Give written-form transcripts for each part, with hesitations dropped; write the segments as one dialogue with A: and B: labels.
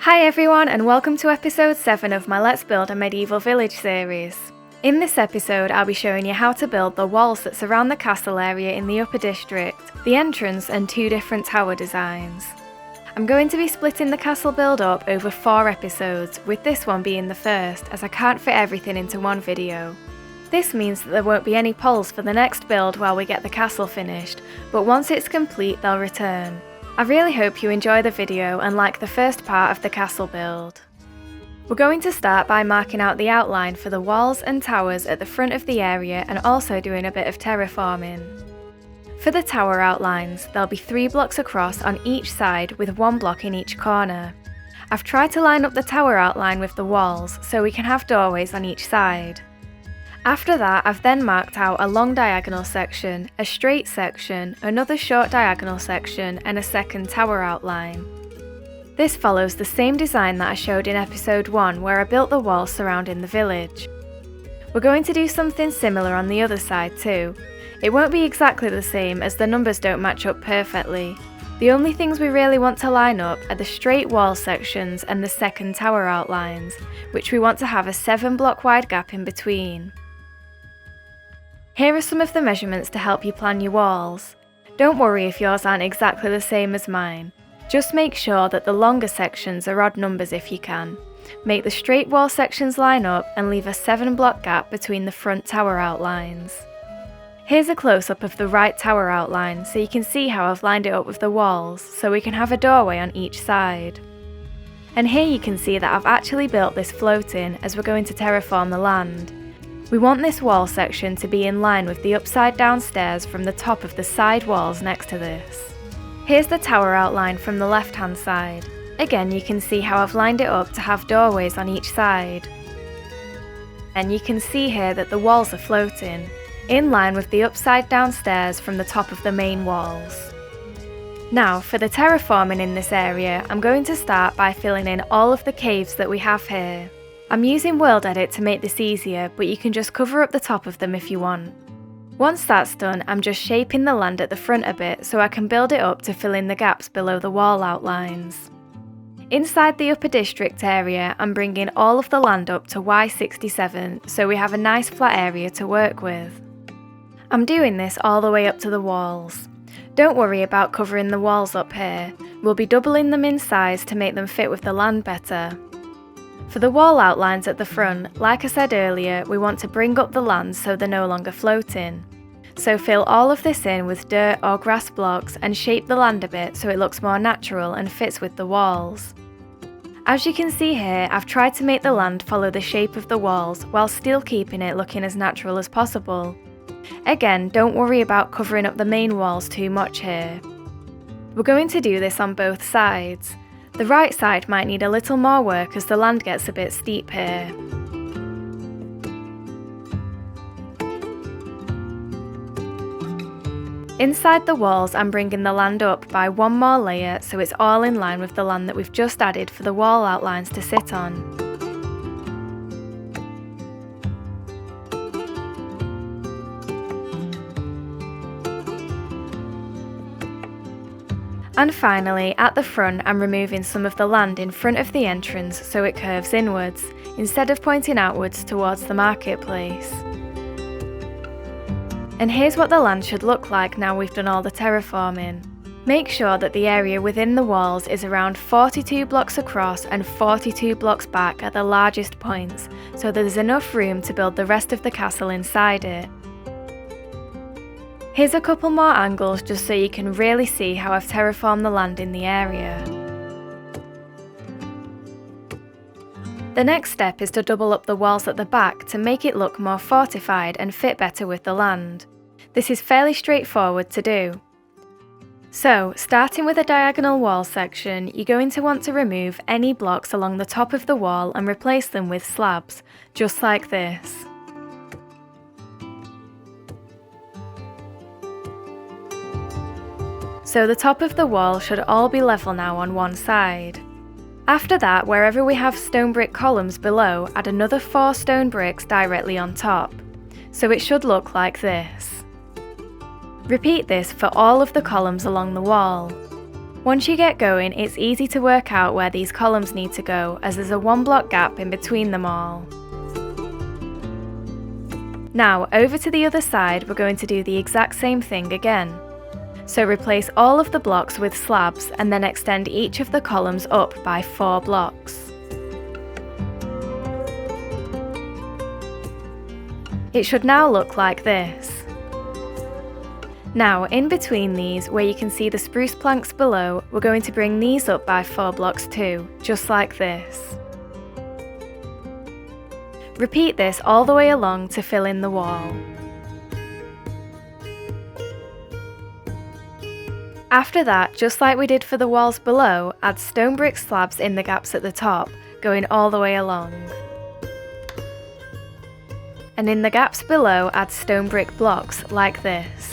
A: Hi everyone and welcome to episode 7 of my Let's Build a Medieval Village series. In this episode I'll be showing you how to build the walls that surround the castle area in the upper district, the entrance and 2 different tower designs. I'm going to be splitting the castle build up over 4 episodes, with this one being the first as I can't fit everything into one video. This means that there won't be any polls for the next build while we get the castle finished, but once it's complete they'll return. I really hope you enjoy the video and like the first part of the castle build. We're going to start by marking out the outline for the walls and towers at the front of the area and also doing a bit of terraforming. For the tower outlines, there'll be 3 blocks across on each side with 1 block in each corner. I've tried to line up the tower outline with the walls so we can have doorways on each side. After that, I've then marked out a long diagonal section, a straight section, another short diagonal section, and a second tower outline. This follows the same design that I showed in episode 1 where I built the walls surrounding the village. We're going to do something similar on the other side too. It won't be exactly the same as the numbers don't match up perfectly. The only things we really want to line up are the straight wall sections and the second tower outlines, which we want to have a 7 block wide gap in between. Here are some of the measurements to help you plan your walls. Don't worry if yours aren't exactly the same as mine. Just make sure that the longer sections are odd numbers if you can. Make the straight wall sections line up and leave a 7 block gap between the front tower outlines. Here's a close-up of the right tower outline so you can see how I've lined it up with the walls so we can have a doorway on each side. And here you can see that I've actually built this floating as we're going to terraform the land. We want this wall section to be in line with the upside down stairs from the top of the side walls next to this. Here's the tower outline from the left hand side. Again you can see how I've lined it up to have doorways on each side. And you can see here that the walls are floating, in line with the upside down stairs from the top of the main walls. Now for the terraforming in this area, I'm going to start by filling in all of the caves that we have here. I'm using World Edit to make this easier, but you can just cover up the top of them if you want. Once that's done, I'm just shaping the land at the front a bit so I can build it up to fill in the gaps below the wall outlines. Inside the upper district area, I'm bringing all of the land up to Y67 so we have a nice flat area to work with. I'm doing this all the way up to the walls. Don't worry about covering the walls up here, we'll be doubling them in size to make them fit with the land better. For the wall outlines at the front, like I said earlier, we want to bring up the land so they're no longer floating. So fill all of this in with dirt or grass blocks and shape the land a bit so it looks more natural and fits with the walls. As you can see here, I've tried to make the land follow the shape of the walls while still keeping it looking as natural as possible. Again, don't worry about covering up the main walls too much here. We're going to do this on both sides. The right side might need a little more work as the land gets a bit steep here. Inside the walls, I'm bringing the land up by 1 more layer so it's all in line with the land that we've just added for the wall outlines to sit on. And finally, at the front, I'm removing some of the land in front of the entrance so it curves inwards, instead of pointing outwards towards the marketplace. And here's what the land should look like now we've done all the terraforming. Make sure that the area within the walls is around 42 blocks across and 42 blocks back at the largest points, so there's enough room to build the rest of the castle inside it. Here's a couple more angles just so you can really see how I've terraformed the land in the area. The next step is to double up the walls at the back to make it look more fortified and fit better with the land. This is fairly straightforward to do. So, starting with a diagonal wall section, you're going to want to remove any blocks along the top of the wall and replace them with slabs, just like this. So the top of the wall should all be level now on one side. After that, wherever we have stone brick columns below, add another 4 stone bricks directly on top. So it should look like this. Repeat this for all of the columns along the wall. Once you get going, it's easy to work out where these columns need to go, as there's a 1 block gap in between them all. Now, over to the other side, we're going to do the exact same thing again. So replace all of the blocks with slabs and then extend each of the columns up by 4 blocks. It should now look like this. Now, in between these, where you can see the spruce planks below, we're going to bring these up by 4 blocks too, just like this. Repeat this all the way along to fill in the wall. After that, just like we did for the walls below, add stone brick slabs in the gaps at the top, going all the way along. And in the gaps below, add stone brick blocks like this.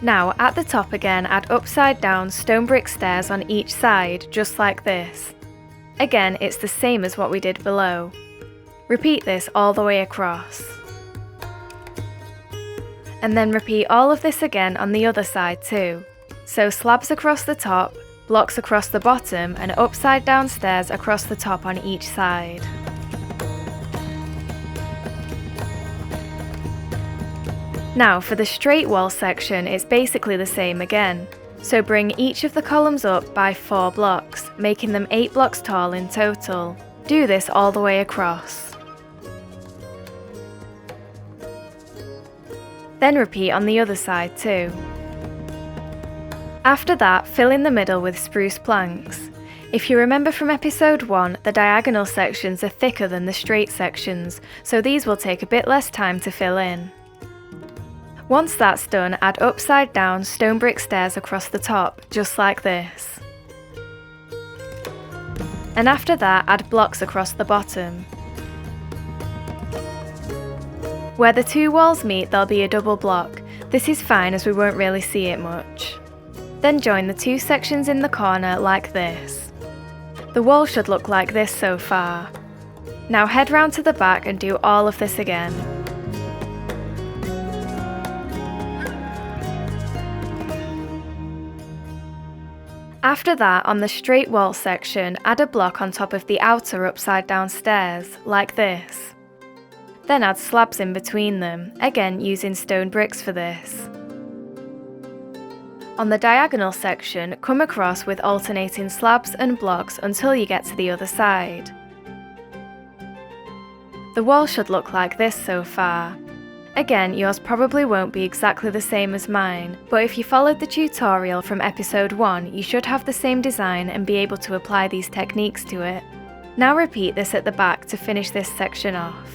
A: Now, at the top again, add upside down stone brick stairs on each side, just like this. Again, it's the same as what we did below. Repeat this all the way across. And then repeat all of this again on the other side too. So slabs across the top, blocks across the bottom, and upside down stairs across the top on each side. Now for the straight wall section, it's basically the same again. So bring each of the columns up by 4 blocks, making them 8 blocks tall in total. Do this all the way across. Then repeat on the other side too. After that, fill in the middle with spruce planks. If you remember from episode 1, the diagonal sections are thicker than the straight sections, so these will take a bit less time to fill in. Once that's done, add upside down stone brick stairs across the top, just like this. And after that, add blocks across the bottom. Where the 2 walls meet, there'll be a double block. This is fine as we won't really see it much. Then join the 2 sections in the corner like this. The wall should look like this so far. Now head round to the back and do all of this again. After that, on the straight wall section, add a block on top of the outer upside down stairs, like this. Then add slabs in between them, again using stone bricks for this. On the diagonal section, come across with alternating slabs and blocks until you get to the other side. The wall should look like this so far. Again, yours probably won't be exactly the same as mine, but if you followed the tutorial from episode 1, you should have the same design and be able to apply these techniques to it. Now repeat this at the back to finish this section off.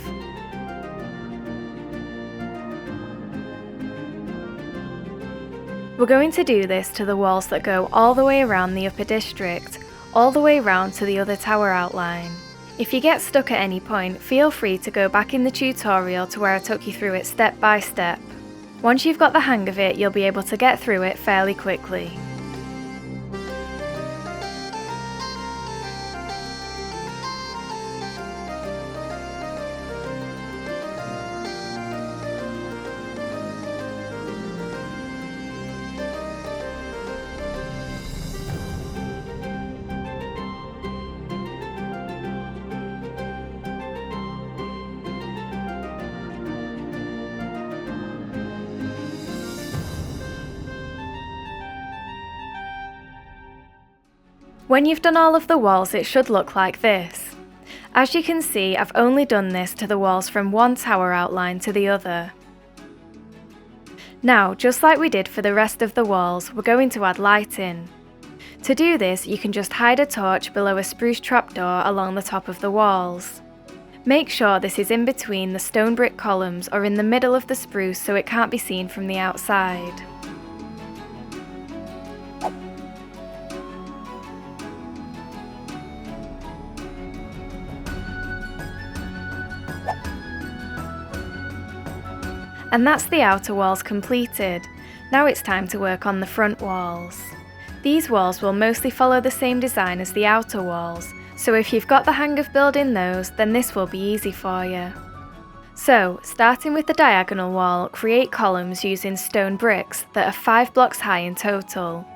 A: We're going to do this to the walls that go all the way around the upper district, all the way round to the other tower outline. If you get stuck at any point, feel free to go back in the tutorial to where I took you through it step by step. Once you've got the hang of it, you'll be able to get through it fairly quickly. When you've done all of the walls, it should look like this. As you can see, I've only done this to the walls from one tower outline to the other. Now, just like we did for the rest of the walls, we're going to add lighting. To do this, you can just hide a torch below a spruce trapdoor along the top of the walls. Make sure this is in between the stone brick columns or in the middle of the spruce so it can't be seen from the outside. And that's the outer walls completed. Now it's time to work on the front walls. These walls will mostly follow the same design as the outer walls, so if you've got the hang of building those, then this will be easy for you. So, starting with the diagonal wall, create columns using stone bricks that are 5 blocks high in total.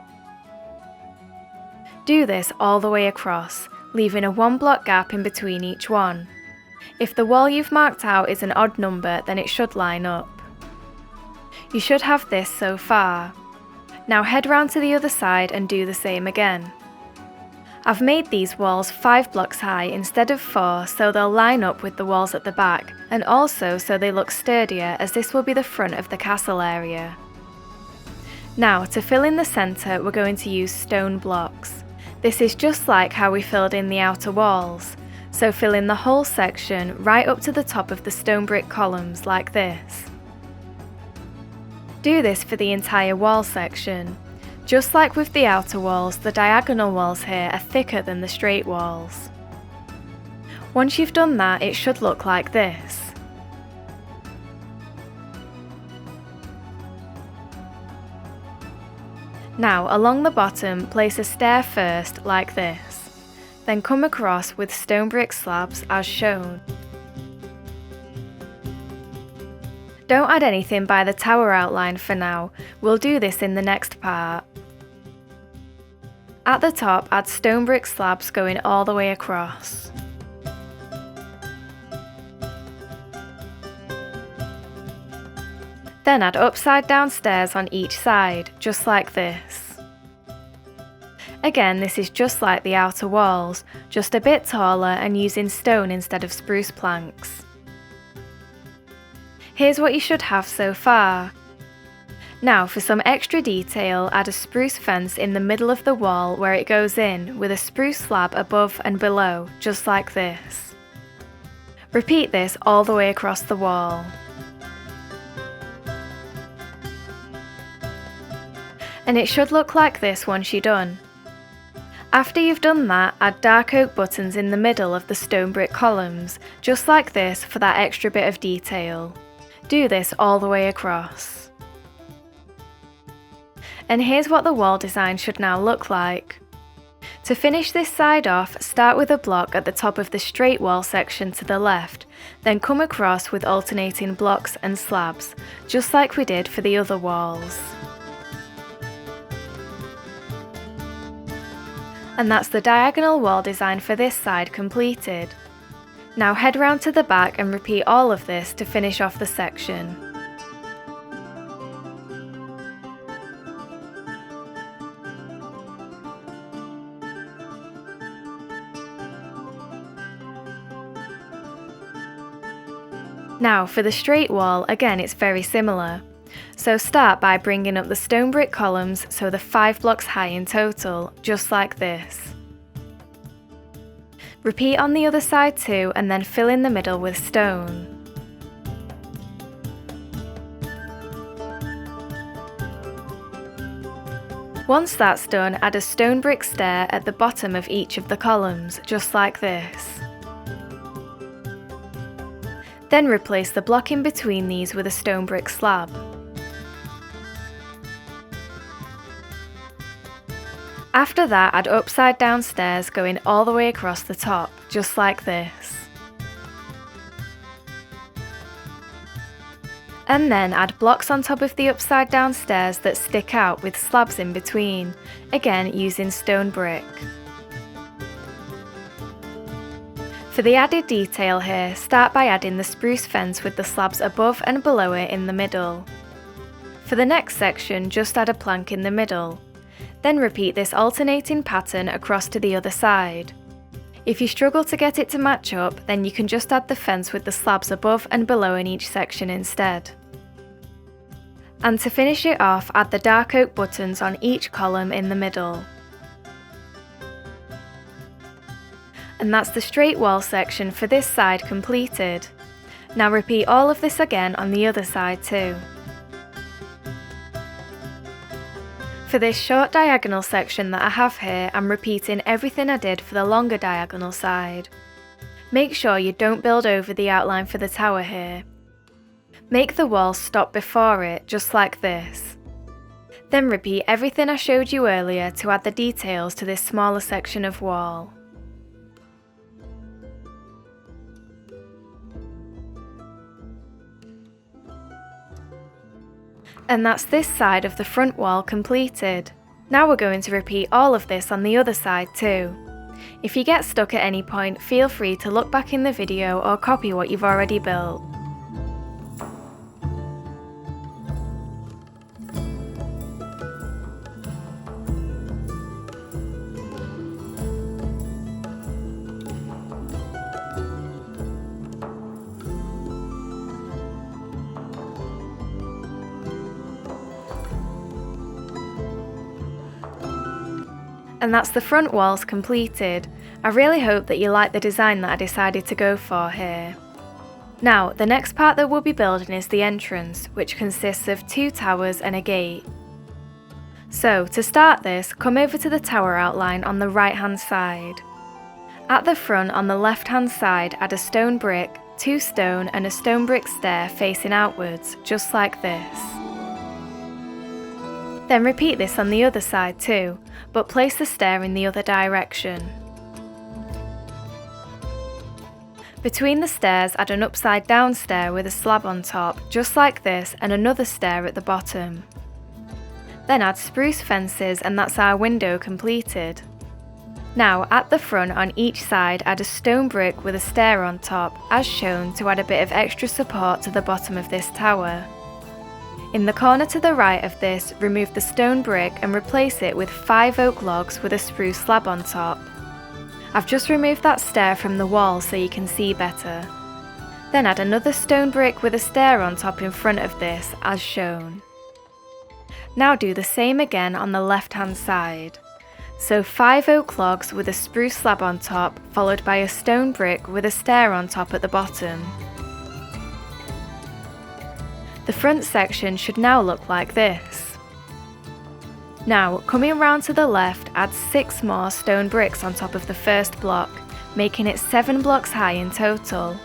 A: Do this all the way across, leaving a 1 block gap in between each one. If the wall you've marked out is an odd number, then it should line up. You should have this so far. Now head round to the other side and do the same again. I've made these walls 5 blocks high instead of 4 so they'll line up with the walls at the back, and also so they look sturdier, as this will be the front of the castle area. Now to fill in the centre, we're going to use stone blocks. This is just like how we filled in the outer walls, so fill in the whole section right up to the top of the stone brick columns like this. Do this for the entire wall section. Just like with the outer walls, the diagonal walls here are thicker than the straight walls. Once you've done that, it should look like this. Now, along the bottom, place a stair first, like this. Then come across with stone brick slabs as shown. Don't add anything by the tower outline for now, we'll do this in the next part. At the top, add stone brick slabs going all the way across. Then add upside down stairs on each side, just like this. Again, this is just like the outer walls, just a bit taller and using stone instead of spruce planks. Here's what you should have so far. Now for some extra detail, add a spruce fence in the middle of the wall where it goes in, with a spruce slab above and below, just like this. Repeat this all the way across the wall. And it should look like this once you're done. After you've done that, add dark oak buttons in the middle of the stone brick columns, just like this for that extra bit of detail. Do this all the way across. And here's what the wall design should now look like. To finish this side off, start with a block at the top of the straight wall section to the left, then come across with alternating blocks and slabs, just like we did for the other walls. And that's the diagonal wall design for this side completed. Now head round to the back and repeat all of this to finish off the section. Now for the straight wall, again it's very similar. So start by bringing up the stone brick columns so they're 5 blocks high in total, just like this. Repeat on the other side too, and then fill in the middle with stone. Once that's done, add a stone brick stair at the bottom of each of the columns, just like this. Then replace the block in between these with a stone brick slab. After that, add upside down stairs going all the way across the top, just like this. And then add blocks on top of the upside down stairs that stick out with slabs in between, again using stone brick. For the added detail here, start by adding the spruce fence with the slabs above and below it in the middle. For the next section, just add a plank in the middle. Then repeat this alternating pattern across to the other side. If you struggle to get it to match up, then you can just add the fence with the slabs above and below in each section instead. And to finish it off, add the dark oak buttons on each column in the middle. And that's the straight wall section for this side completed. Now repeat all of this again on the other side too. For this short diagonal section that I have here, I'm repeating everything I did for the longer diagonal side. Make sure you don't build over the outline for the tower here. Make the wall stop before it, just like this. Then repeat everything I showed you earlier to add the details to this smaller section of wall. And that's this side of the front wall completed. Now we're going to repeat all of this on the other side too. If you get stuck at any point, feel free to look back in the video or copy what you've already built. And that's the front walls completed. I really hope that you like the design that I decided to go for here. Now, the next part that we'll be building is the entrance, which consists of 2 towers and a gate. So, to start this, come over to the tower outline on the right hand side. At the front on the left hand side, add a stone brick, 2 stone and a stone brick stair facing outwards, just like this. Then repeat this on the other side too, but place the stair in the other direction. Between the stairs, add an upside down stair with a slab on top, just like this, and another stair at the bottom. Then add spruce fences, and that's our window completed. Now, at the front on each side, add a stone brick with a stair on top, as shown, to add a bit of extra support to the bottom of this tower. In the corner to the right of this, remove the stone brick and replace it with 5 oak logs with a spruce slab on top. I've just removed that stair from the wall so you can see better. Then add another stone brick with a stair on top in front of this, as shown. Now do the same again on the left hand side. So 5 oak logs with a spruce slab on top, followed by a stone brick with a stair on top at the bottom. The front section should now look like this. Now, coming round to the left, add 6 more stone bricks on top of the first block, making it 7 blocks high in total.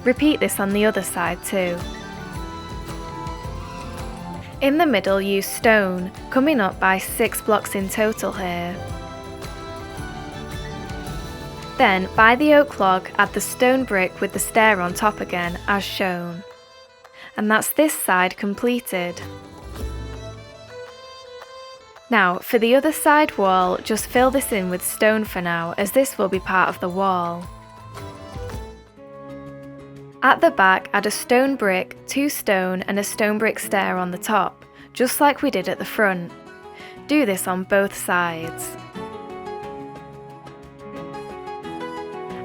A: Repeat this on the other side too. In the middle, use stone, coming up by 6 blocks in total here. Then, by the oak log, add the stone brick with the stair on top again, as shown. And that's this side completed. Now, for the other side wall, just fill this in with stone for now, as this will be part of the wall. At the back, add a stone brick, 2 stone and a stone brick stair on the top, just like we did at the front. Do this on both sides.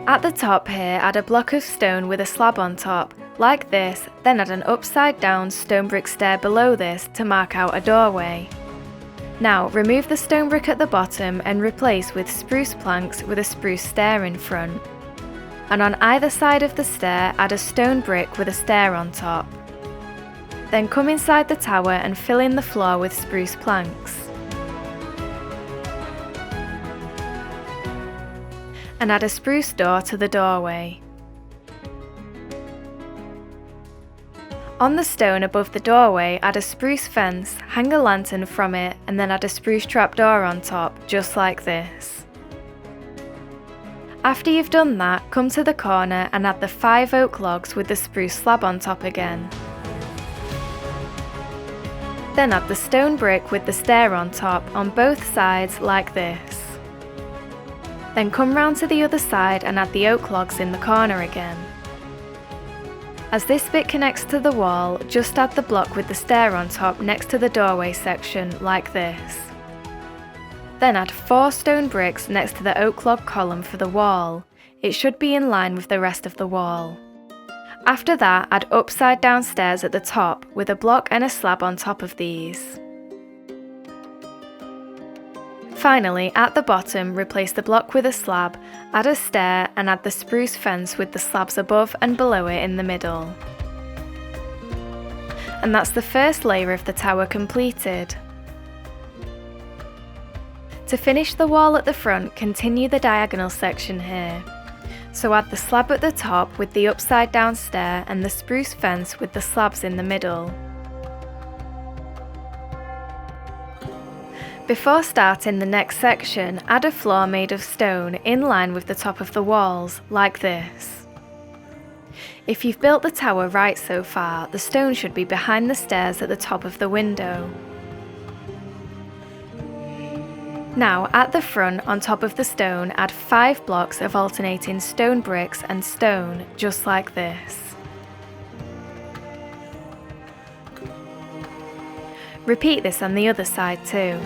A: At the top here, add a block of stone with a slab on top, like this, then add an upside down stone brick stair below this to mark out a doorway. Now remove the stone brick at the bottom and replace with spruce planks with a spruce stair in front. And on either side of the stair, add a stone brick with a stair on top. Then come inside the tower and fill in the floor with spruce planks. And add a spruce door to the doorway. On the stone above the doorway, add a spruce fence, hang a lantern from it, and then add a spruce trapdoor on top, just like this. After you've done that, come to the corner and add the 5 oak logs with the spruce slab on top again. Then add the stone brick with the stair on top on both sides like this. Then come round to the other side and add the oak logs in the corner again. As this bit connects to the wall, just add the block with the stair on top next to the doorway section, like this. Then add 4 stone bricks next to the oak log column for the wall. It should be in line with the rest of the wall. After that, add upside down stairs at the top with a block and a slab on top of these. Finally, at the bottom, replace the block with a slab, add a stair and add the spruce fence with the slabs above and below it in the middle. And that's the first layer of the tower completed. To finish the wall at the front, continue the diagonal section here. So add the slab at the top with the upside down stair and the spruce fence with the slabs in the middle. Before starting the next section, add a floor made of stone in line with the top of the walls, like this. If you've built the tower right so far, the stone should be behind the stairs at the top of the window. Now, at the front, on top of the stone, add 5 blocks of alternating stone bricks and stone, just like this. Repeat this on the other side too.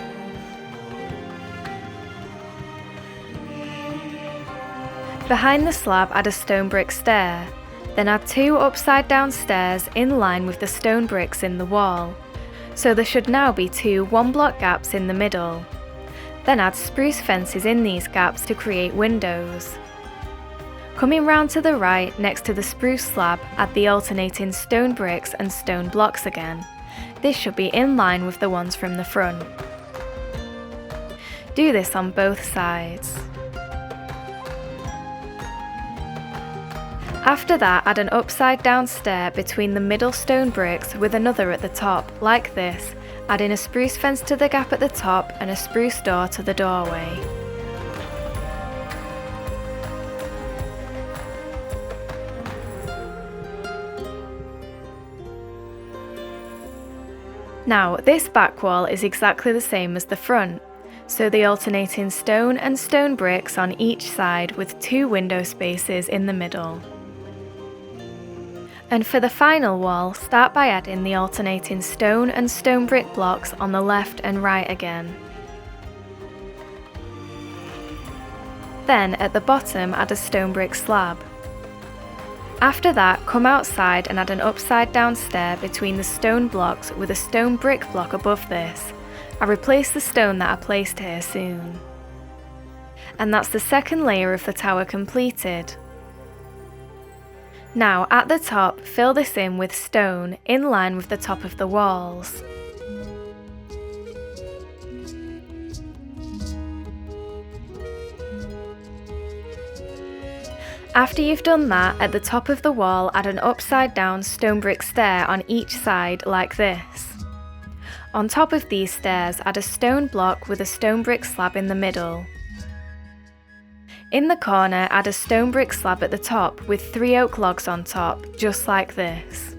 A: Behind the slab, add a stone brick stair, then add 2 upside down stairs in line with the stone bricks in the wall. So there should now be 2 one-block gaps in the middle. Then add spruce fences in these gaps to create windows. Coming round to the right, next to the spruce slab, add the alternating stone bricks and stone blocks again. This should be in line with the ones from the front. Do this on both sides. After that, add an upside down stair between the middle stone bricks with another at the top, like this, adding a spruce fence to the gap at the top and a spruce door to the doorway. Now, this back wall is exactly the same as the front, so the alternating stone and stone bricks on each side with 2 window spaces in the middle. And for the final wall, start by adding the alternating stone and stone brick blocks on the left and right again. Then at the bottom, add a stone brick slab. After that, come outside and add an upside down stair between the stone blocks with a stone brick block above this. I'll replace the stone that I placed here soon. And that's the second layer of the tower completed. Now, at the top, fill this in with stone in line with the top of the walls. After you've done that, at the top of the wall, add an upside down stone brick stair on each side like this. On top of these stairs, add a stone block with a stone brick slab in the middle. In the corner, add a stone brick slab at the top with 3 oak logs on top, just like this.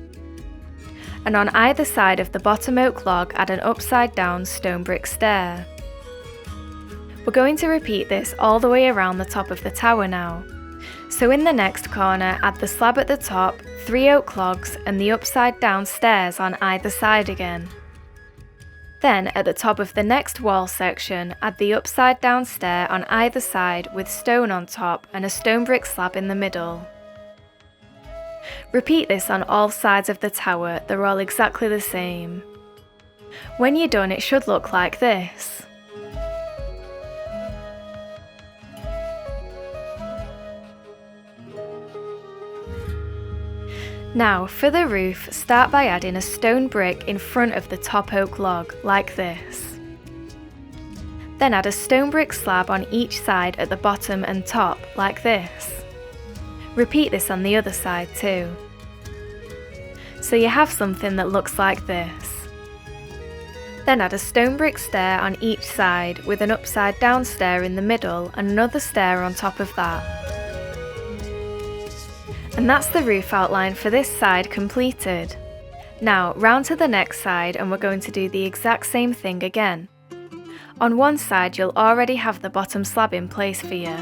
A: And on either side of the bottom oak log, add an upside down stone brick stair. We're going to repeat this all the way around the top of the tower now. So in the next corner, add the slab at the top, 3 oak logs and the upside down stairs on either side again. Then at the top of the next wall section, add the upside down stair on either side with stone on top and a stone brick slab in the middle. Repeat this on all sides of the tower, they're all exactly the same. When you're done, it should look like this. Now, for the roof, start by adding a stone brick in front of the top oak log, like this. Then add a stone brick slab on each side at the bottom and top, like this. Repeat this on the other side too. So you have something that looks like this. Then add a stone brick stair on each side with an upside down stair in the middle and another stair on top of that. And that's the roof outline for this side completed. Now, round to the next side and we're going to do the exact same thing again. On one side you'll already have the bottom slab in place for you.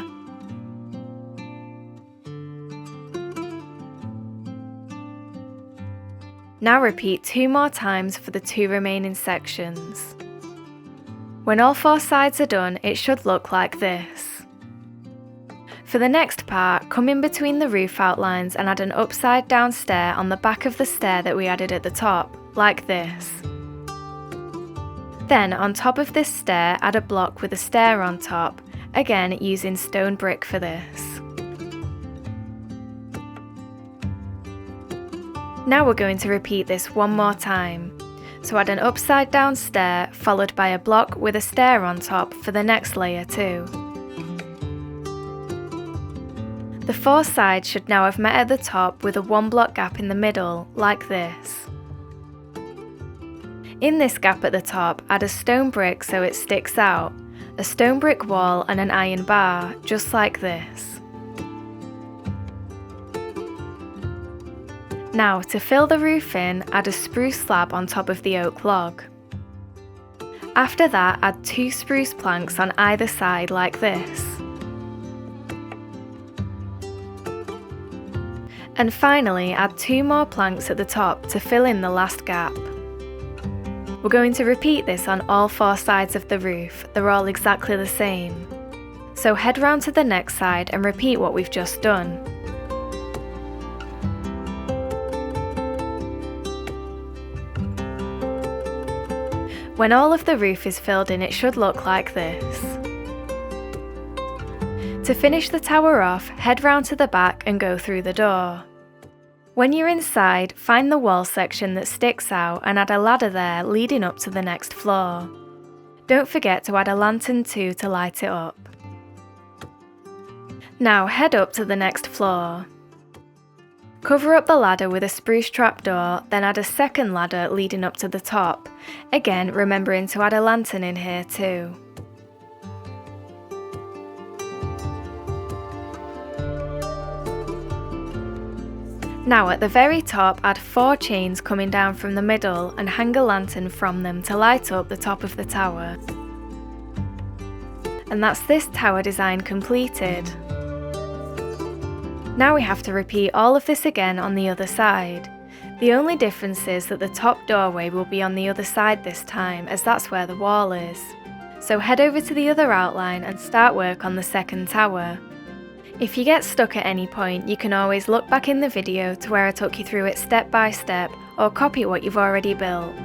A: Now repeat 2 more times for the 2 remaining sections. When all 4 sides are done, it should look like this. For the next part, come in between the roof outlines and add an upside down stair on the back of the stair that we added at the top, like this. Then on top of this stair, add a block with a stair on top, again using stone brick for this. Now we're going to repeat this one more time. So add an upside down stair followed by a block with a stair on top for the next layer too. The 4 sides should now have met at the top with a 1 block gap in the middle, like this. In this gap at the top, add a stone brick so it sticks out, a stone brick wall and an iron bar, just like this. Now, to fill the roof in, add a spruce slab on top of the oak log. After that, add 2 spruce planks on either side like this. And finally, add 2 more planks at the top to fill in the last gap. We're going to repeat this on all 4 sides of the roof. They're all exactly the same. So head round to the next side and repeat what we've just done. When all of the roof is filled in, it should look like this. To finish the tower off, head round to the back and go through the door. When you're inside, find the wall section that sticks out and add a ladder there leading up to the next floor. Don't forget to add a lantern too to light it up. Now head up to the next floor. Cover up the ladder with a spruce trapdoor, then add a second ladder leading up to the top, again remembering to add a lantern in here too. Now at the very top, add 4 chains coming down from the middle and hang a lantern from them to light up the top of the tower. And that's this tower design completed. Now we have to repeat all of this again on the other side. The only difference is that the top doorway will be on the other side this time, as that's where the wall is. So head over to the other outline and start work on the second tower. If you get stuck at any point, you can always look back in the video to where I took you through it step by step, or copy what you've already built.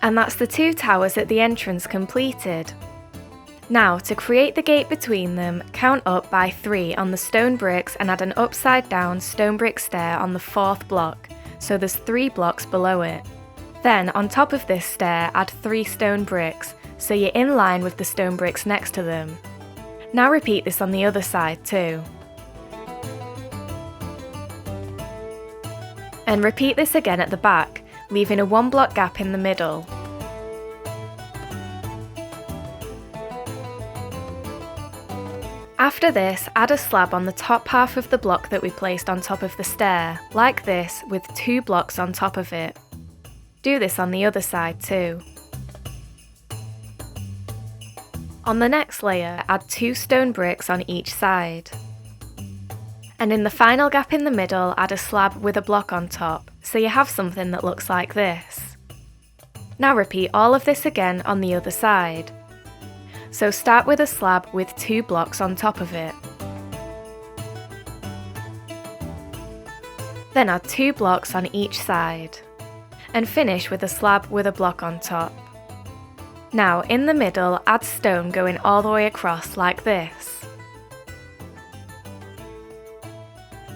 A: And that's the 2 towers at the entrance completed. Now, to create the gate between them, count up by 3 on the stone bricks and add an upside down stone brick stair on the 4th block, so there's 3 blocks below it. Then, on top of this stair, add 3 stone bricks, so you're in line with the stone bricks next to them. Now repeat this on the other side too. And repeat this again at the back, leaving a 1 block gap in the middle. After this, add a slab on the top half of the block that we placed on top of the stair, like this, with 2 blocks on top of it. Do this on the other side too. On the next layer, add 2 stone bricks on each side. And in the final gap in the middle, add a slab with a block on top, so you have something that looks like this. Now repeat all of this again on the other side. So start with a slab with 2 blocks on top of it. Then add 2 blocks on each side. And finish with a slab with a block on top. Now in the middle, add stone going all the way across like this.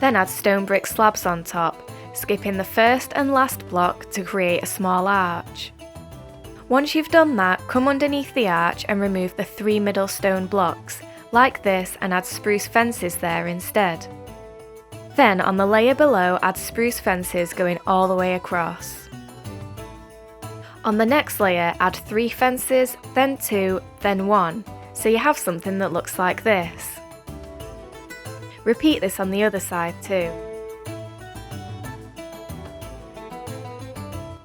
A: Then add stone brick slabs on top, skipping the first and last block to create a small arch. Once you've done that, come underneath the arch and remove the 3 middle stone blocks, like this, and add spruce fences there instead. Then on the layer below, add spruce fences going all the way across. On the next layer, add 3 fences, then 2, then 1, so you have something that looks like this. Repeat this on the other side too.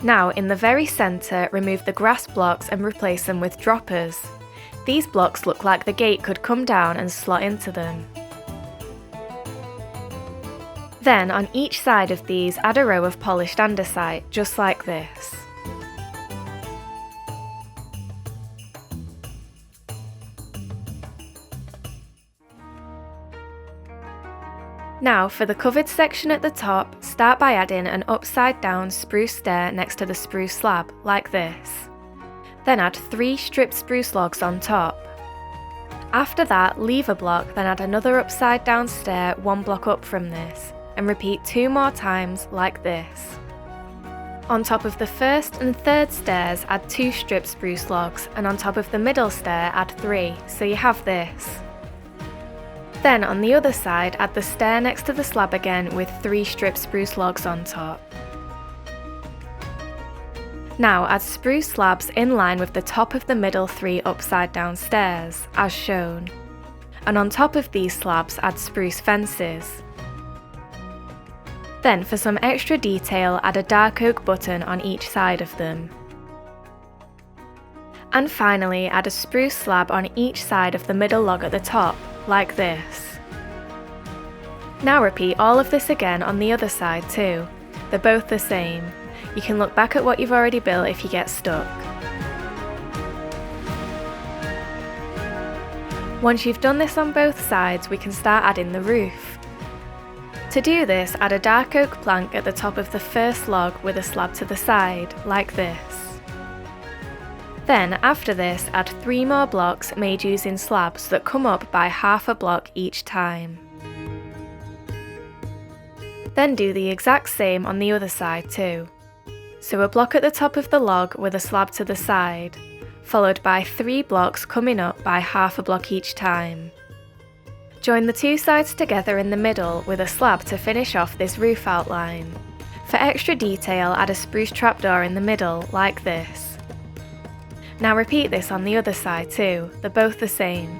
A: Now, in the very centre, remove the grass blocks and replace them with droppers. These blocks look like the gate could come down and slot into them. Then on each side of these add a row of polished andesite, just like this. Now for the covered section at the top, start by adding an upside down spruce stair next to the spruce slab, like this. Then add 3 stripped spruce logs on top. After that, leave a block, then add another upside down stair 1 block up from this, and repeat 2 more times like this. On top of the first and third stairs, add 2 stripped spruce logs, and on top of the middle stair, add 3, so you have this. Then on the other side, add the stair next to the slab again with 3 stripped spruce logs on top. Now add spruce slabs in line with the top of the middle 3 upside down stairs, as shown. And on top of these slabs, add spruce fences. Then for some extra detail, add a dark oak button on each side of them. And finally, add a spruce slab on each side of the middle log at the top, like this. Now repeat all of this again on the other side too. They're both the same. You can look back at what you've already built if you get stuck. Once you've done this on both sides, we can start adding the roof. To do this, add a dark oak plank at the top of the first log with a slab to the side, like this. Then, after this, add 3 more blocks made using slabs that come up by half a block each time. Then do the exact same on the other side too. So a block at the top of the log with a slab to the side, followed by 3 blocks coming up by half a block each time. Join the 2 sides together in the middle with a slab to finish off this roof outline. For extra detail, add a spruce trapdoor in the middle, like this. Now repeat this on the other side too, they're both the same.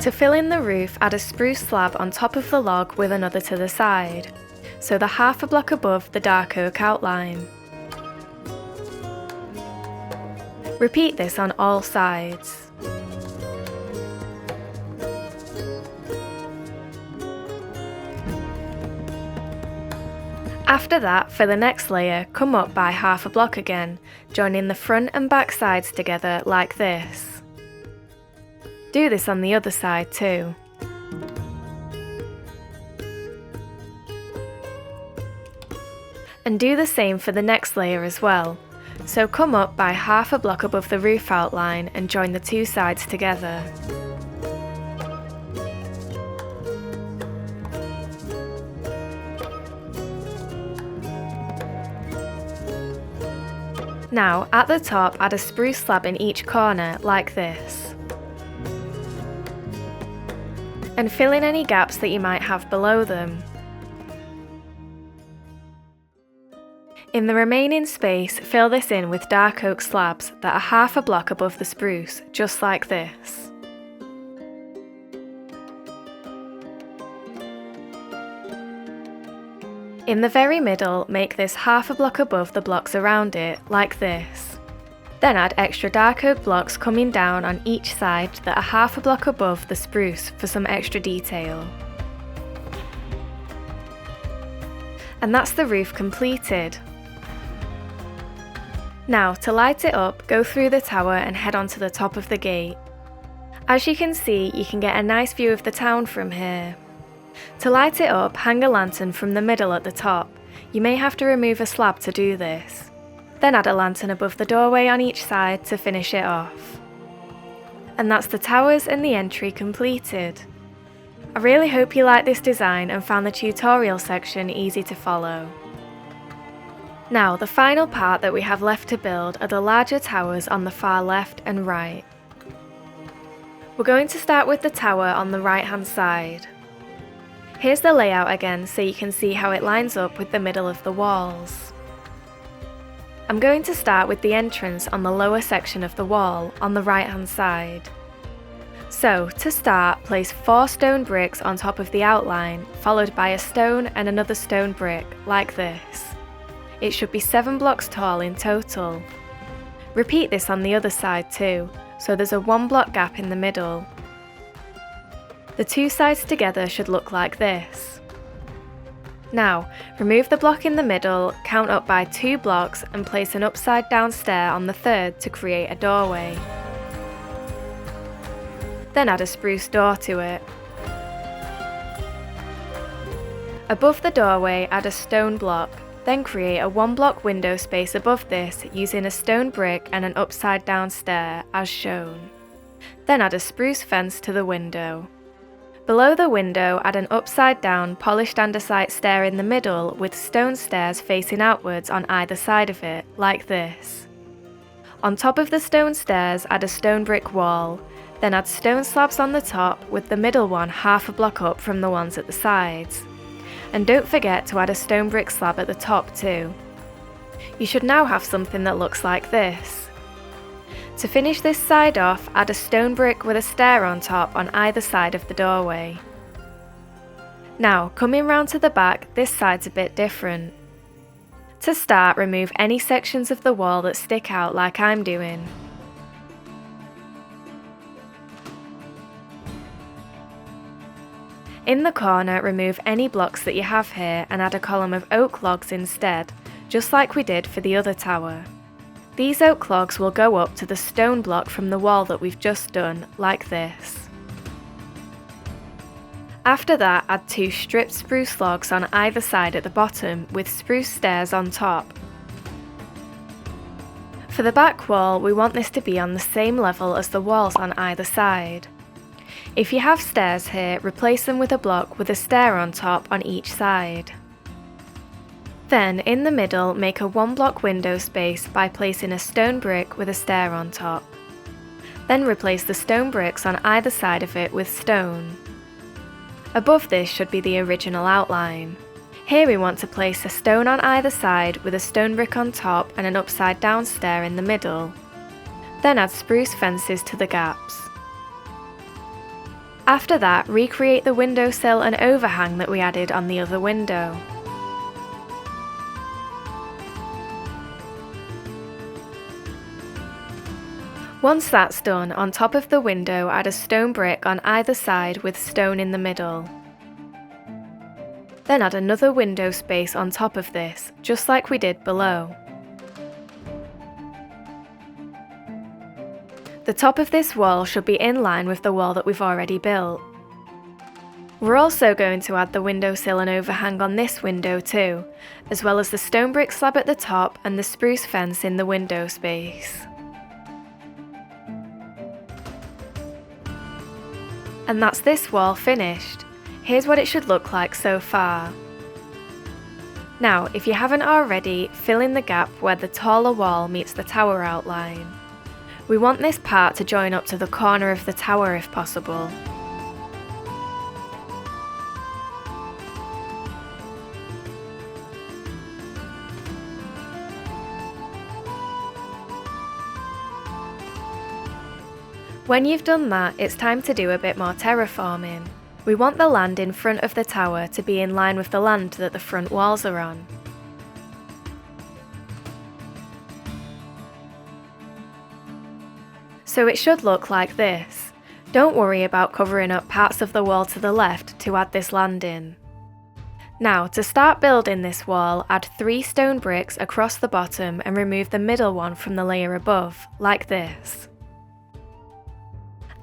A: To fill in the roof, add a spruce slab on top of the log with another to the side, so they're half a block above the dark oak outline. Repeat this on all sides. After that, for the next layer, come up by half a block again, joining the front and back sides together like this. Do this on the other side too. And do the same for the next layer as well. So come up by half a block above the roof outline and join the 2 sides together. Now, at the top, add a spruce slab in each corner, like this. And fill in any gaps that you might have below them. In the remaining space, fill this in with dark oak slabs that are half a block above the spruce, just like this. In the very middle, make this half a block above the blocks around it, like this. Then add extra dark oak blocks coming down on each side that are half a block above the spruce for some extra detail. And that's the roof completed. Now, to light it up, go through the tower and head onto the top of the gate. As you can see, you can get a nice view of the town from here. To light it up, hang a lantern from the middle at the top. You may have to remove a slab to do this. Then add a lantern above the doorway on each side to finish it off. And that's the towers and the entry completed. I really hope you liked this design and found the tutorial section easy to follow. Now, the final part that we have left to build are the larger towers on the far left and right. We're going to start with the tower on the right hand side. Here's the layout again so you can see how it lines up with the middle of the walls. I'm going to start with the entrance on the lower section of the wall on the right hand side. So, to start, place 4 stone bricks on top of the outline, followed by a stone and another stone brick, like this. It should be 7 blocks tall in total. Repeat this on the other side too, so there's a 1 block gap in the middle. The 2 sides together should look like this. Now, remove the block in the middle, count up by 2 blocks and place an upside down stair on the 3rd to create a doorway. Then add a spruce door to it. Above the doorway, add a stone block, then create a 1 block window space above this using a stone brick and an upside down stair, as shown. Then add a spruce fence to the window. Below the window, add an upside down polished andesite stair in the middle with stone stairs facing outwards on either side of it, like this. On top of the stone stairs, add a stone brick wall. Then add stone slabs on the top, with the middle one half a block up from the ones at the sides. And don't forget to add a stone brick slab at the top too. You should now have something that looks like this. To finish this side off, add a stone brick with a stair on top on either side of the doorway. Now, coming round to the back, this side's a bit different. To start, remove any sections of the wall that stick out like I'm doing. In the corner, remove any blocks that you have here and add a column of oak logs instead, just like we did for the other tower. These oak logs will go up to the stone block from the wall that we've just done, like this. After that, add 2 stripped spruce logs on either side at the bottom, with spruce stairs on top. For the back wall, we want this to be on the same level as the walls on either side. If you have stairs here, replace them with a block with a stair on top on each side. Then, in the middle, make a 1 block window space by placing a stone brick with a stair on top. Then replace the stone bricks on either side of it with stone. Above this should be the original outline. Here we want to place a stone on either side with a stone brick on top and an upside down stair in the middle. Then add spruce fences to the gaps. After that, recreate the windowsill and overhang that we added on the other window. Once that's done, on top of the window add a stone brick on either side with stone in the middle. Then add another window space on top of this, just like we did below. The top of this wall should be in line with the wall that we've already built. We're also going to add the windowsill and overhang on this window too, as well as the stone brick slab at the top and the spruce fence in the window space. And that's this wall finished. Here's what it should look like so far. Now, if you haven't already, fill in the gap where the taller wall meets the tower outline. We want this part to join up to the corner of the tower if possible. When you've done that, it's time to do a bit more terraforming. We want the land in front of the tower to be in line with the land that the front walls are on. So it should look like this. Don't worry about covering up parts of the wall to the left to add this land in. Now, to start building this wall, add 3 stone bricks across the bottom and remove the middle one from the layer above, like this.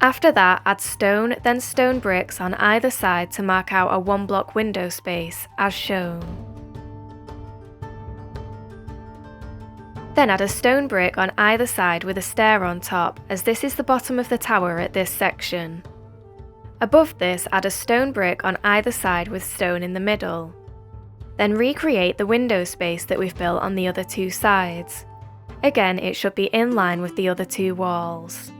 A: After that, add stone, then stone bricks on either side to mark out a 1 block window space, as shown. Then add a stone brick on either side with a stair on top, as this is the bottom of the tower at this section. Above this, add a stone brick on either side with stone in the middle. Then recreate the window space that we've built on the other 2 sides. Again, it should be in line with the other 2 walls.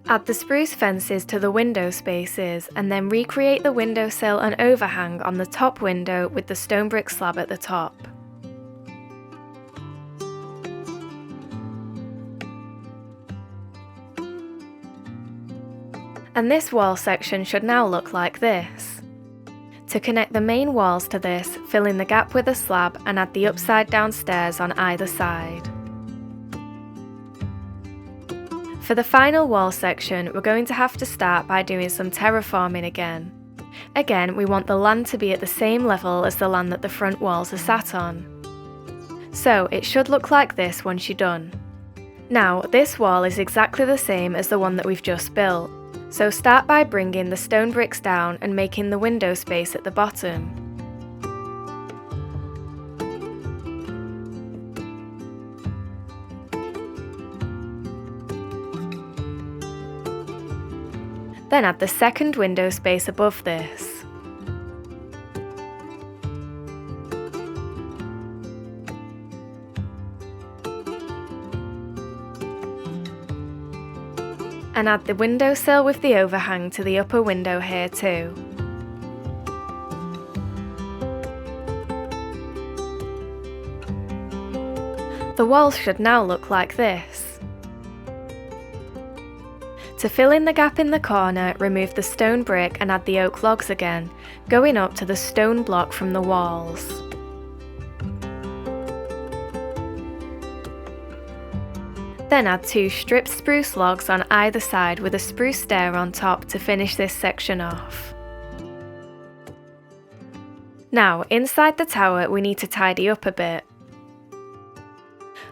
A: Add the spruce fences to the window spaces and then recreate the windowsill and overhang on the top window with the stone brick slab at the top. And this wall section should now look like this. To connect the main walls to this, fill in the gap with a slab and add the upside down stairs on either side. For the final wall section, we're going to have to start by doing some terraforming again. Again, we want the land to be at the same level as the land that the front walls are sat on. So it should look like this once you're done. Now, this wall is exactly the same as the one that we've just built. So start by bringing the stone bricks down and making the window space at the bottom. Then add the second window space above this. And add the windowsill with the overhang to the upper window here too. The walls should now look like this. To fill in the gap in the corner, remove the stone brick and add the oak logs again, going up to the stone block from the walls. Then add 2 stripped spruce logs on either side with a spruce stair on top to finish this section off. Now, inside the tower we need to tidy up a bit.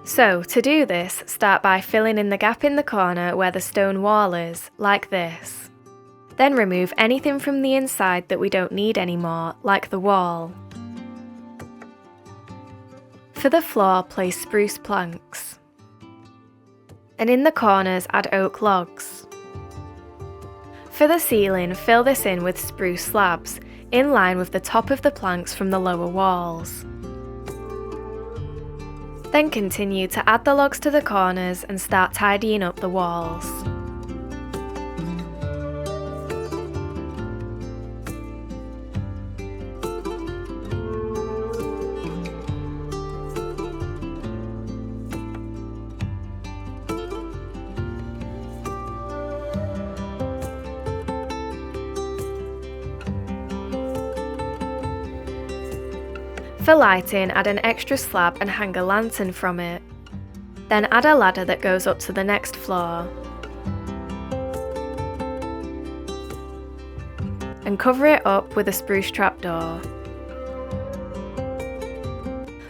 A: So, to do this, start by filling in the gap in the corner where the stone wall is, like this. Then remove anything from the inside that we don't need anymore, like the wall. For the floor, place spruce planks. And in the corners add oak logs. For the ceiling, fill this in with spruce slabs, in line with the top of the planks from the lower walls. Then continue to add the logs to the corners and start tidying up the walls. For lighting, add an extra slab and hang a lantern from it. Then add a ladder that goes up to the next floor. And cover it up with a spruce trapdoor.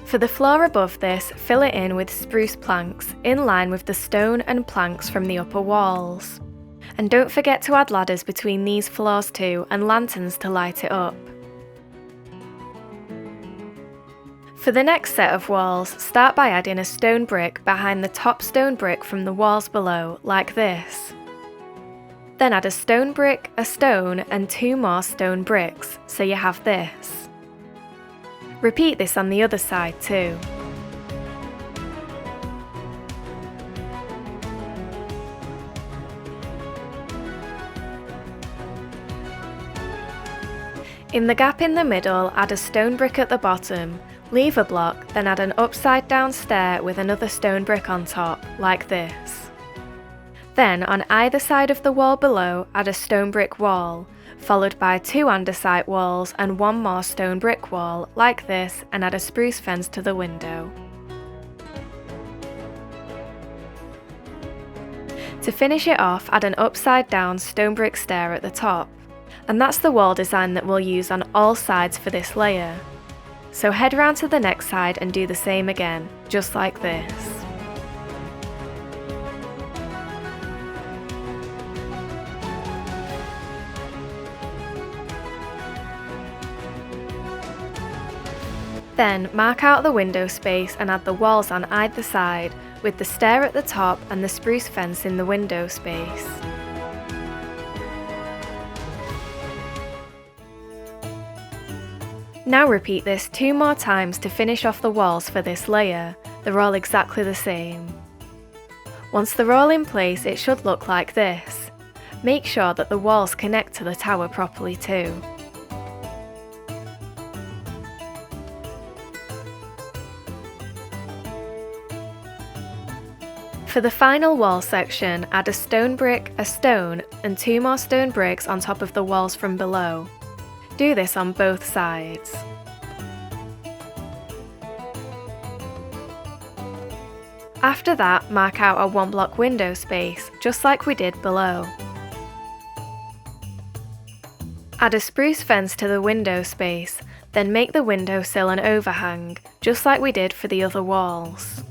A: For the floor above this, fill it in with spruce planks, in line with the stone and planks from the upper walls. And don't forget to add ladders between these floors too, and lanterns to light it up. For the next set of walls, start by adding a stone brick behind the top stone brick from the walls below, like this. Then add a stone brick, a stone, and 2 more stone bricks, so you have this. Repeat this on the other side too. In the gap in the middle, add a stone brick at the bottom. Leave a block, then add an upside down stair with another stone brick on top, like this. Then, on either side of the wall below, add a stone brick wall, followed by 2 andesite walls and 1 more stone brick wall, like this, and add a spruce fence to the window. To finish it off, add an upside down stone brick stair at the top. And that's the wall design that we'll use on all sides for this layer. So head round to the next side and do the same again, just like this. Then mark out the window space and add the walls on either side, with the stair at the top and the spruce fence in the window space. Now repeat this 2 more times to finish off the walls for this layer. They're all exactly the same. Once they're all in place, it should look like this. Make sure that the walls connect to the tower properly too. For the final wall section, add a stone brick, a stone, and 2 more stone bricks on top of the walls from below. Do this on both sides. After that, mark out a 1 block window space, just like we did below. Add a spruce fence to the window space, then make the windowsill an overhang, just like we did for the other walls.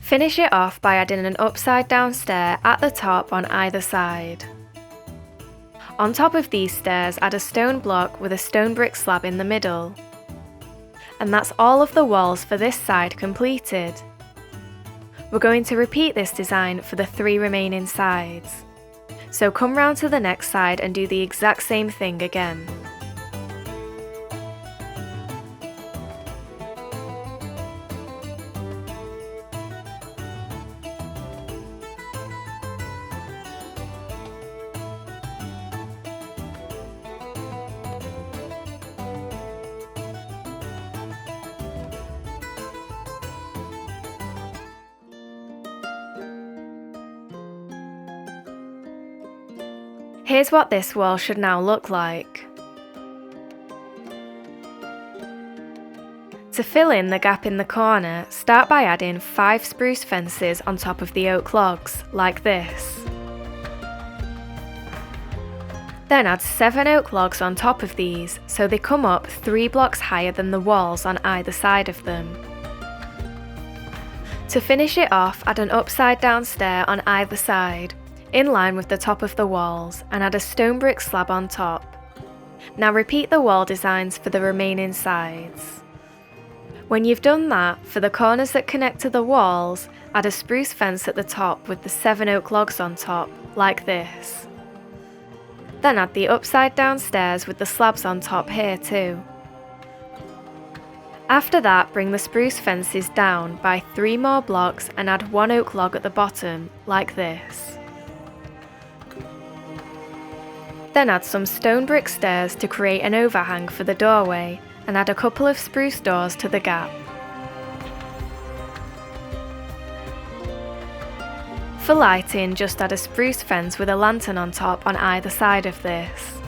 A: Finish it off by adding an upside down stair at the top on either side. On top of these stairs, add a stone block with a stone brick slab in the middle. And that's all of the walls for this side completed. We're going to repeat this design for the 3 remaining sides. So come round to the next side and do the exact same thing again. Here's what this wall should now look like. To fill in the gap in the corner, start by adding 5 spruce fences on top of the oak logs, like this. Then add 7 oak logs on top of these, so they come up 3 blocks higher than the walls on either side of them. To finish it off, add an upside down stair on either side, in line with the top of the walls, and add a stone brick slab on top. Now repeat the wall designs for the remaining sides. When you've done that, for the corners that connect to the walls, add a spruce fence at the top with the 7 oak logs on top, like this. Then add the upside down stairs with the slabs on top here too. After that, bring the spruce fences down by 3 more blocks and add 1 oak log at the bottom, like this. Then add some stone brick stairs to create an overhang for the doorway, and add a couple of spruce doors to the gap. For lighting, just add a spruce fence with a lantern on top on either side of this.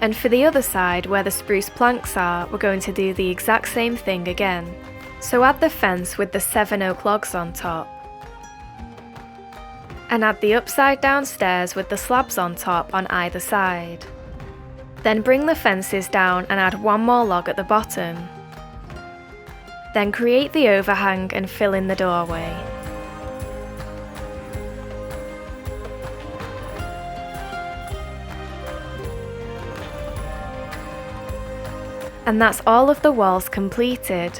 A: And for the other side, where the spruce planks are, we're going to do the exact same thing again. So add the fence with the 7 oak logs on top. And add the upside down stairs with the slabs on top on either side. Then bring the fences down and add 1 more log at the bottom. Then create the overhang and fill in the doorway. And that's all of the walls completed.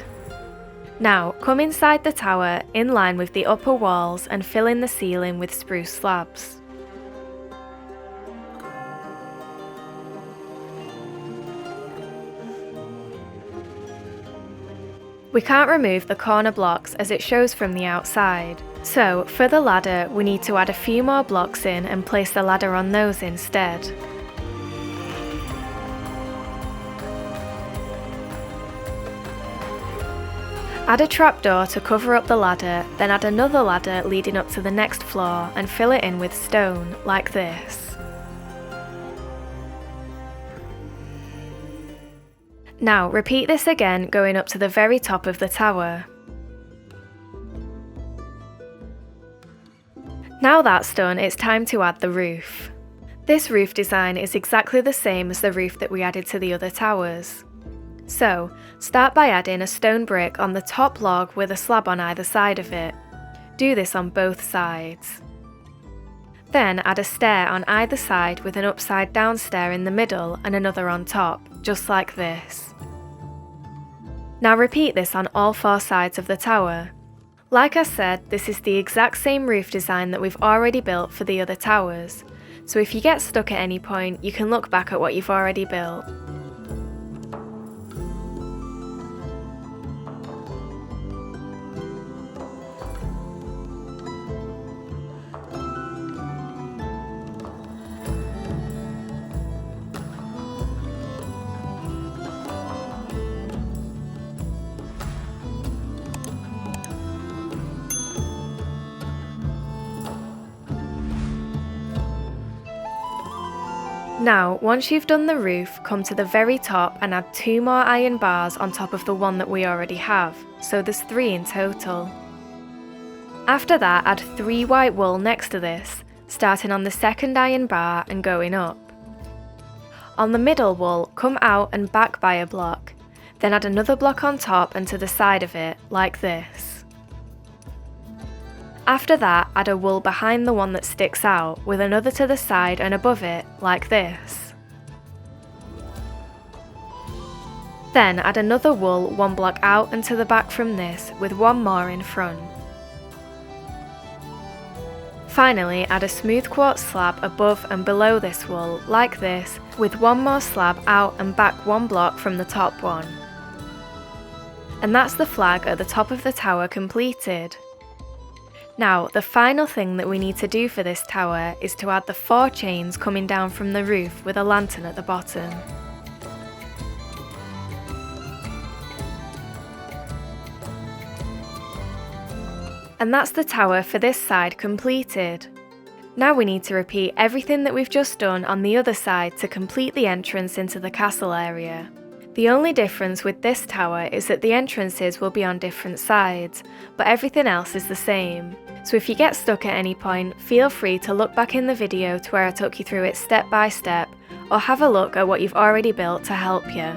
A: Now, come inside the tower in line with the upper walls and fill in the ceiling with spruce slabs. We can't remove the corner blocks as it shows from the outside, so for the ladder we need to add a few more blocks in and place the ladder on those instead. Add a trapdoor to cover up the ladder, then add another ladder leading up to the next floor and fill it in with stone, like this. Now repeat this again going up to the very top of the tower. Now that's done, it's time to add the roof. This roof design is exactly the same as the roof that we added to the other towers. So, start by adding a stone brick on the top log with a slab on either side of it. Do this on both sides. Then add a stair on either side with an upside down stair in the middle and another on top, just like this. Now repeat this on all 4 sides of the tower. Like I said, this is the exact same roof design that we've already built for the other towers, so if you get stuck at any point, you can look back at what you've already built. Now, once you've done the roof, come to the very top and add 2 more iron bars on top of the one that we already have, so there's 3 in total. After that, add 3 white wool next to this, starting on the second iron bar and going up. On the middle wool, come out and back by a block, then add another block on top and to the side of it, like this. After that, add a wool behind the one that sticks out, with another to the side and above it, like this. Then add another wool 1 block out and to the back from this, with 1 more in front. Finally, add a smooth quartz slab above and below this wool, like this, with 1 more slab out and back 1 block from the top one. And that's the flag at the top of the tower completed. Now, the final thing that we need to do for this tower is to add the 4 chains coming down from the roof with a lantern at the bottom. And that's the tower for this side completed. Now we need to repeat everything that we've just done on the other side to complete the entrance into the castle area. The only difference with this tower is that the entrances will be on different sides, but everything else is the same. So if you get stuck at any point, feel free to look back in the video to where I took you through it step by step, or have a look at what you've already built to help you.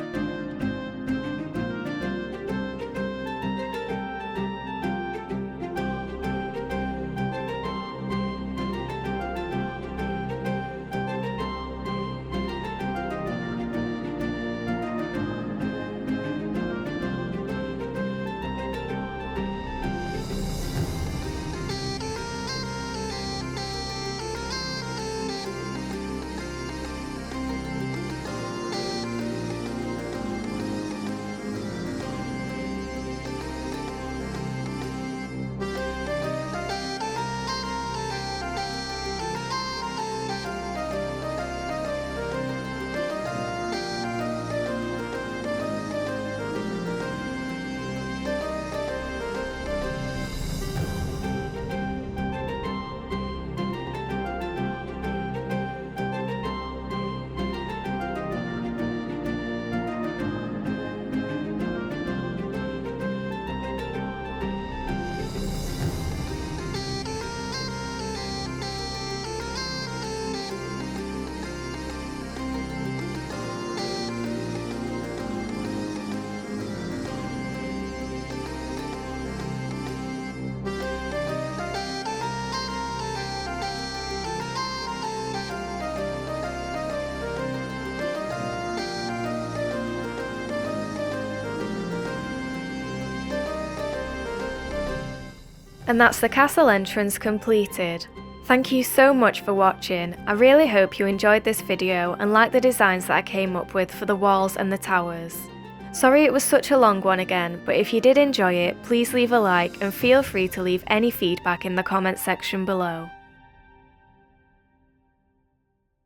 A: And that's the castle entrance completed. Thank you so much for watching. I really hope you enjoyed this video and liked the designs that I came up with for the walls and the towers. Sorry it was such a long one again, but if you did enjoy it, please leave a like and feel free to leave any feedback in the comments section below.